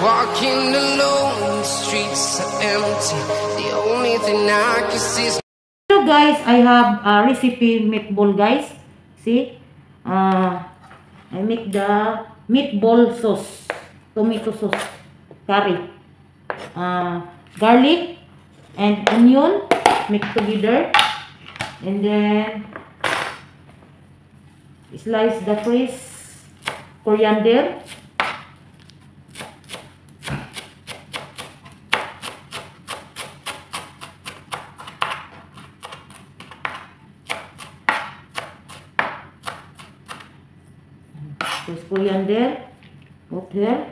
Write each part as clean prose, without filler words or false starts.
walking alone, the streets are empty. The only thing I can see is... Hello guys, I have a recipe meatball guys. See, I make the meatball sauce, tomato sauce, curry, garlic and onion mix together, and then slice the fresh coriander, put here,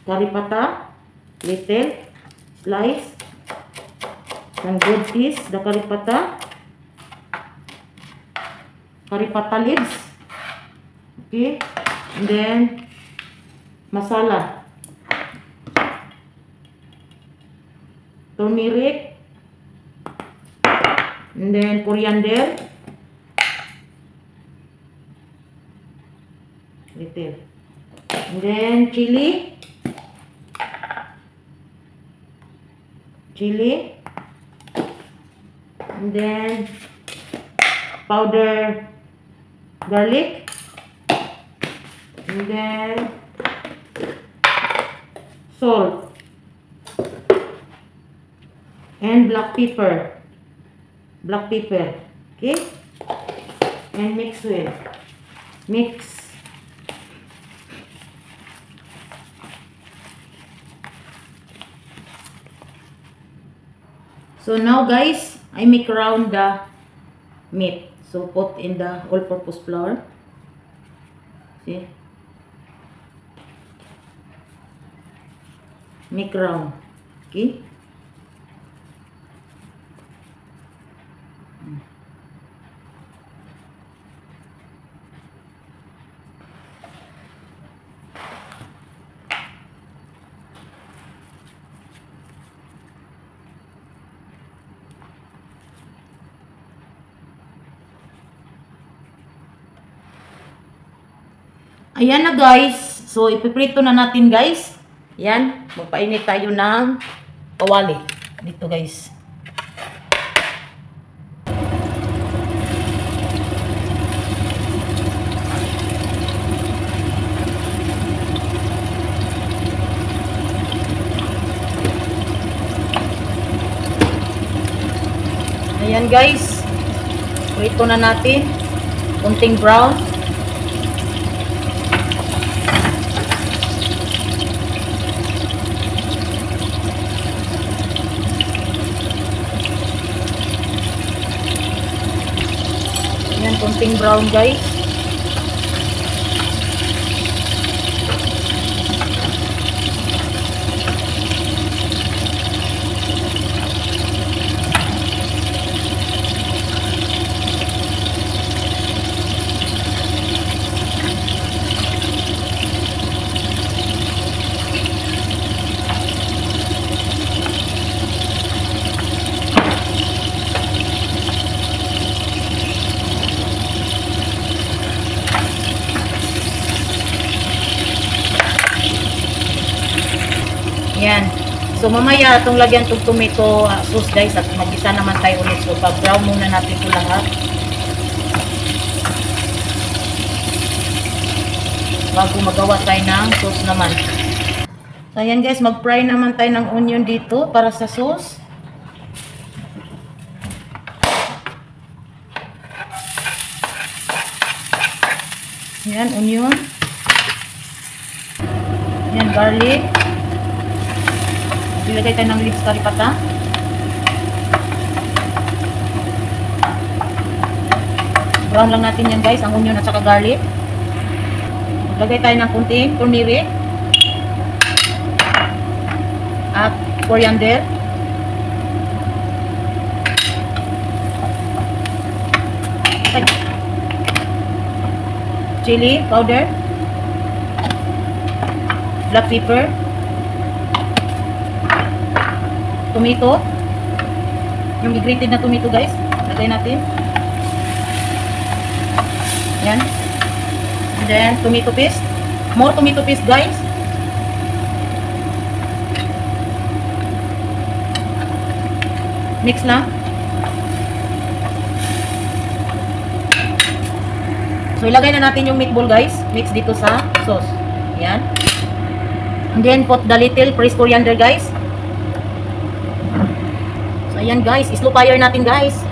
curry pata, little slice, and good piece the curry pata leaves, okay, and then masala, turmeric, and then coriander, little, and then chili, and then powder garlic, and then salt and black pepper, okay, and mix. So now guys, I make around the meat. So put in the all-purpose flour. See? Make round. Okay? Ayan na guys. So, ipiprito na natin guys. Ayan. Magpainit tayo ng kawali. Dito guys. Ayan guys. Prito na natin. Kunting brown. Konting brown guys. Yan. So mamaya itong lagyan itong tomato sauce guys at mag-isa naman tayo ulit. So pag-brown muna natin ito lahat. Bago magawa tayo ng sauce naman. So ayan guys, mag-fry naman tayo ng onion dito para sa sauce. Yan, onion. Yan, garlic. Ilagay tayo ng leaves curry pata. Brown lang natin yan guys, ang onion at saka garlic. Ilagay tayo ng kunting turmeric at coriander. Chili powder, black pepper, tomato, yung grated na tomato guys, lagay natin. Yan. And then tomato paste, more tomato paste guys. Mix lang. So, ilagay na natin yung meatball, guys. Mix dito sa sauce. Yan. And then, put the little fresh coriander, guys. So, ayan, guys. Slow fire natin, guys.